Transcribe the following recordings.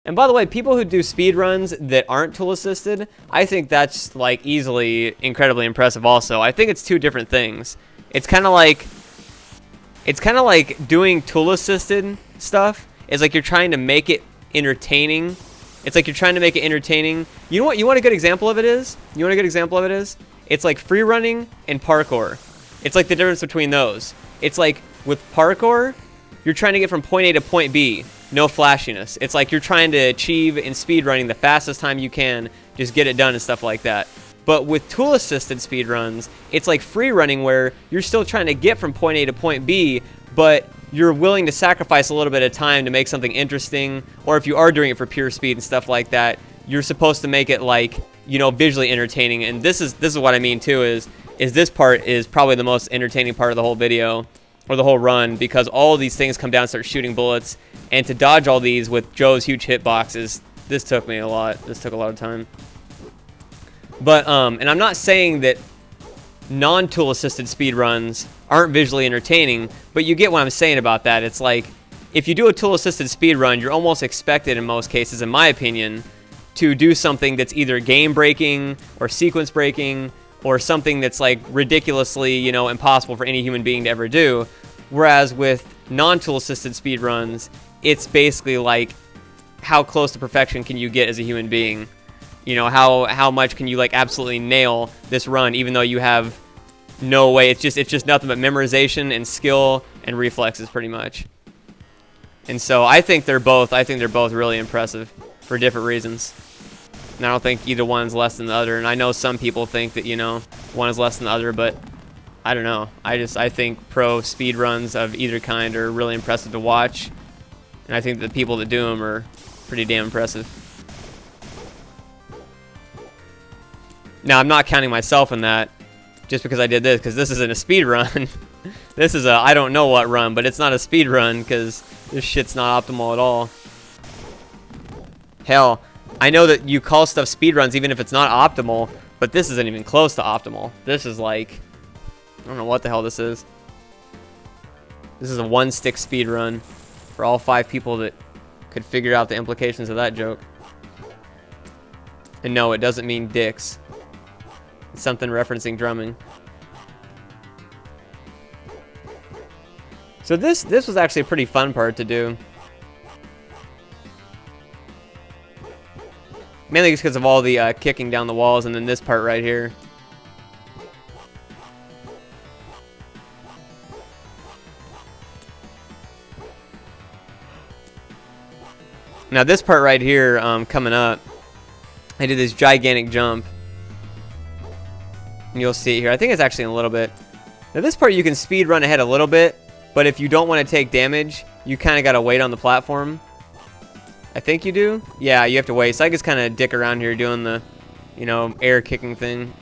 And by the way, people who do speed runs that aren't tool assisted, I think that's like easily incredibly impressive also. I think it's two different things. It's kind of like doing tool assisted stuff is like you're trying to make it entertaining. It's like you're trying to make it entertaining. You know what? You want a good example of it is? You want a good example of it is? It's like free running and parkour. It's like the difference between those. It's like with parkour, you're trying to get from point A to point B. No flashiness. It's like you're trying to achieve in speedrunning the fastest time you can, just get it done and stuff like that. But with tool-assisted speedruns, it's like free running where you're still trying to get from point A to point B, but you're willing to sacrifice a little bit of time to make something interesting, or if you are doing it for pure speed and stuff like that, you're supposed to make it like, you know, visually entertaining. And this is what I mean too, is this part is probably the most entertaining part of the whole video, or the whole run, because all these things come down and start shooting bullets, and to dodge all these with Joe's huge hitboxes, this took me a lot. This took a lot of time. But, and I'm not saying that non-tool assisted speedruns aren't visually entertaining, but you get what I'm saying about that. It's like, if you do a tool assisted speedrun, you're almost expected in most cases, in my opinion, to do something that's either game breaking or sequence breaking, or something that's like ridiculously, you know, impossible for any human being to ever do. Whereas with non-tool assisted speedruns, it's basically like, how close to perfection can you get as a human being? You know, how much can you like absolutely nail this run, even though you have no way. It's just nothing but memorization and skill and reflexes, pretty much. And so I think they're both really impressive for different reasons. And I don't think either one's less than the other. And I know some people think that, you know, one is less than the other, but I don't know. I think pro speed runs of either kind are really impressive to watch. And I think the people that do them are pretty damn impressive. Now, I'm not counting myself in that just because I did this, because this isn't a speed run. This is a I don't know what run, but it's not a speed run because this shit's not optimal at all. Hell, I know that you call stuff speed runs even if it's not optimal, but this isn't even close to optimal. This is like, I don't know what the hell this is. This is a one-stick speed run for all 5 people that could figure out the implications of that joke. And no, it doesn't mean dicks. It's something referencing drumming. So this was actually a pretty fun part to do. Mainly just because of all the kicking down the walls, and then this part right here. Now this part right here, coming up, I did this gigantic jump. And you'll see it here. I think it's actually in a little bit. Now this part you can speed run ahead a little bit, but if you don't want to take damage, you kind of got to wait on the platform. I think you do. Yeah, you have to wait. So I just kind of dick around here doing the, you know, air kicking thing.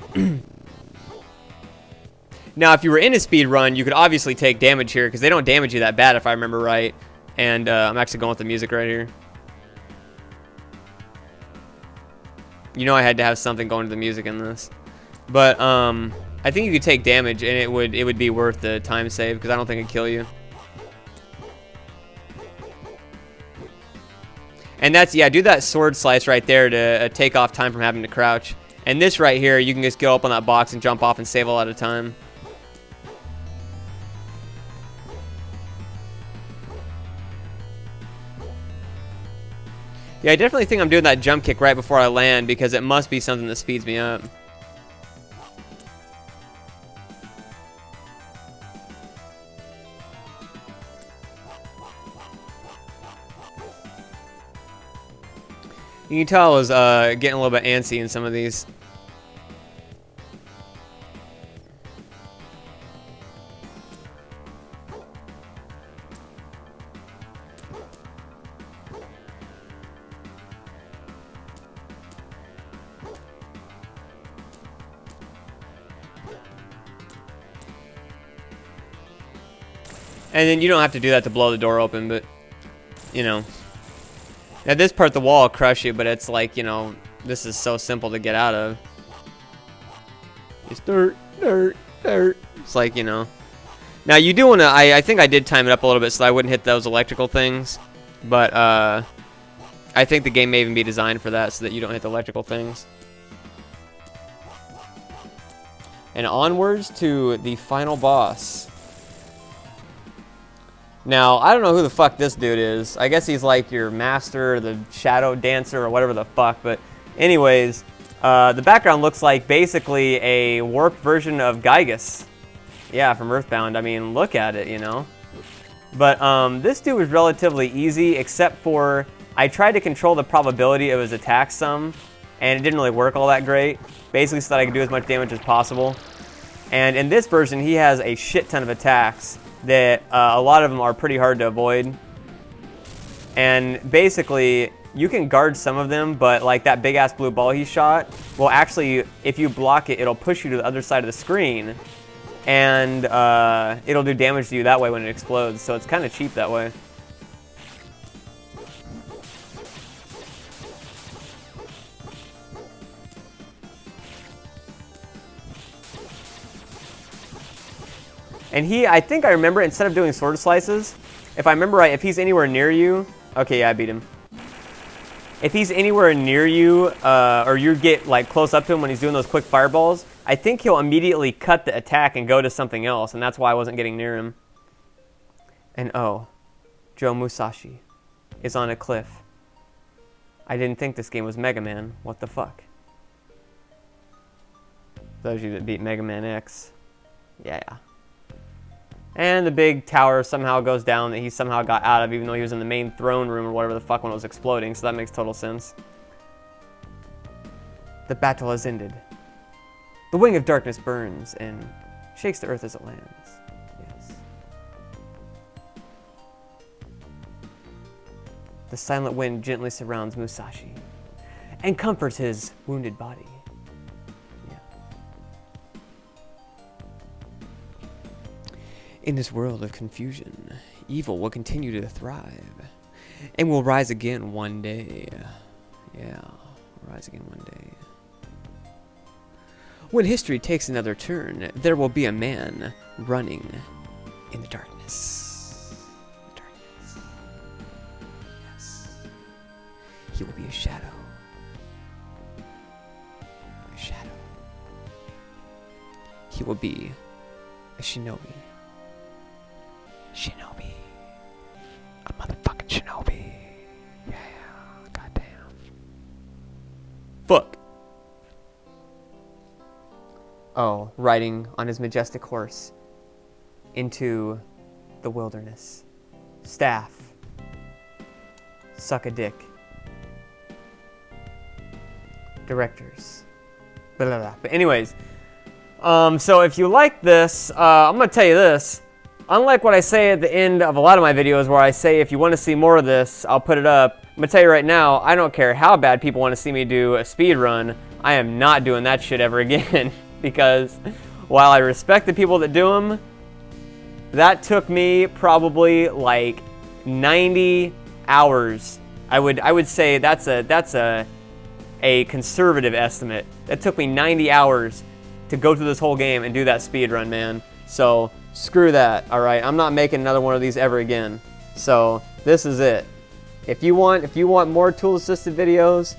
Now, if you were in a speed run, you could obviously take damage here because they don't damage you that bad, if I remember right. And I'm actually going with the music right here. You know, I had to have something going to the music in this, but I think you could take damage and it would be worth the time save because I don't think it'd kill you. And that's, yeah, do that sword slice right there to take off time from having to crouch. And this right here, you can just go up on that box and jump off and save a lot of time. Yeah, I definitely think I'm doing that jump kick right before I land because it must be something that speeds me up. You can tell I was getting a little bit antsy in some of these. And then you don't have to do that to blow the door open, but, you know. Now this part, the wall will crush you, but it's like, you know, this is so simple to get out of. Just dirt, dirt, dirt. It's like, you know. Now you do want to, I think I did time it up a little bit so I wouldn't hit those electrical things. But, I think the game may even be designed for that so that you don't hit the electrical things. And onwards to the final boss. Now, I don't know who the fuck this dude is. I guess he's like your master, the shadow dancer, or whatever the fuck. But anyways, the background looks like basically a warped version of Gygus. Yeah, from Earthbound. I mean, look at it, you know. But this dude was relatively easy, except for I tried to control the probability of his attack some, and it didn't really work all that great. Basically so that I could do as much damage as possible. And in this version, he has a shit ton of attacks that a lot of them are pretty hard to avoid. And basically, you can guard some of them, but like that big ass blue ball he shot, well actually, if you block it, it'll push you to the other side of the screen. And it'll do damage to you that way when it explodes, so it's kind of cheap that way. And he, I think I remember, instead of doing sword slices, if I remember right, if he's anywhere near you, okay, yeah, I beat him. If he's anywhere near you, or you get like close up to him when he's doing those quick fireballs, I think he'll immediately cut the attack and go to something else, and that's why I wasn't getting near him. And oh, Joe Musashi is on a cliff. I didn't think this game was Mega Man. What the fuck? Those of you that beat Mega Man X. Yeah. And the big tower somehow goes down that he somehow got out of, even though he was in the main throne room or whatever the fuck when it was exploding, so that makes total sense. The battle has ended. The wing of darkness burns and shakes the earth as it lands. Yes. The silent wind gently surrounds Musashi and comforts his wounded body. In this world of confusion, evil will continue to thrive and will rise again one day. Yeah, rise again one day. When history takes another turn, there will be a man running in the darkness. Yes. He will be a shadow. A shadow. He will be a shinobi. Shinobi. A motherfucking shinobi. Yeah, goddamn. Fuck. Oh, riding on his majestic horse into the wilderness. Staff. Suck a dick. Directors. Blah, blah, blah. But anyways, so if you like this, I'm gonna tell you this. Unlike what I say at the end of a lot of my videos where I say if you want to see more of this, I'll put it up. I'm going to tell you right now, I don't care how bad people want to see me do a speed run. I am not doing that shit ever again. Because while I respect the people that do them, that took me probably like 90 hours. I would say that's a conservative estimate. That took me 90 hours to go through this whole game and do that speed run, man. So screw that, all right? I'm not making another one of these ever again. So this is it. If you want more tool-assisted videos,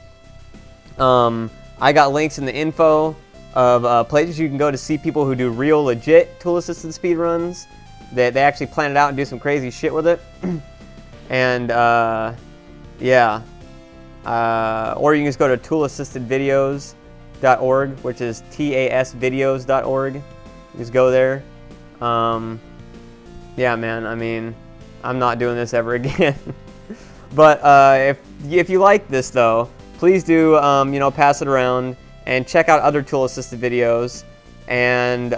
I got links in the info of places you can go to see people who do real, legit tool-assisted speedruns. They actually plan it out and do some crazy shit with it. And yeah. Or you can just go to toolassistedvideos.org, which is tasvideos.org. Just go there. Yeah, man, I mean, I'm not doing this ever again. But if you like this, though, please do, you know, pass it around and check out other tool-assisted videos and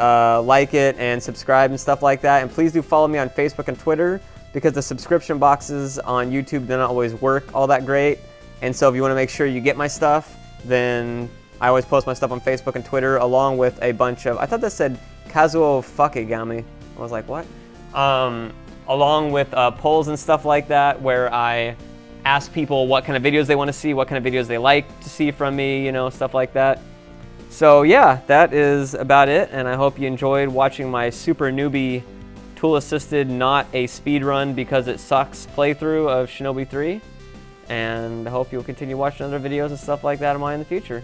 like it and subscribe and stuff like that. And please do follow me on Facebook and Twitter because the subscription boxes on YouTube do not always work all that great. And so if you want to make sure you get my stuff, then I always post my stuff on Facebook and Twitter along with a bunch of, I thought that said Kazuo Fakegami. I was like, what? Along with polls and stuff like that where I ask people what kind of videos they want to see, what kind of videos they like to see from me, you know, stuff like that. So yeah, that is about it, and I hope you enjoyed watching my super newbie tool-assisted, not a speed run because it sucks playthrough of Shinobi 3. And I hope you'll continue watching other videos and stuff like that of mine in the future.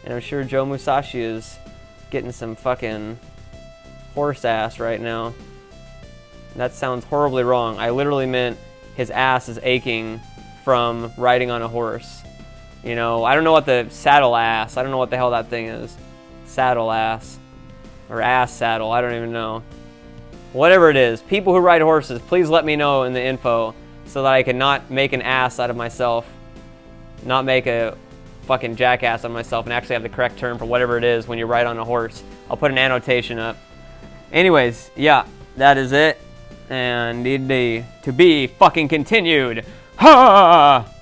And I'm sure Joe Musashi is getting some fucking horse ass right now. That sounds horribly wrong. I literally meant his ass is aching from riding on a horse. You know, I don't know what the saddle ass, I don't know what the hell that thing is. Saddle ass. Or ass saddle, I don't even know. Whatever it is, people who ride horses, please let me know in the info so that I can not make an ass out of myself. Not make a fucking jackass of myself and actually have the correct term for whatever it is when you ride on a horse. I'll put an annotation up. Anyways, yeah, that is it. And need to be fucking continued. Ha!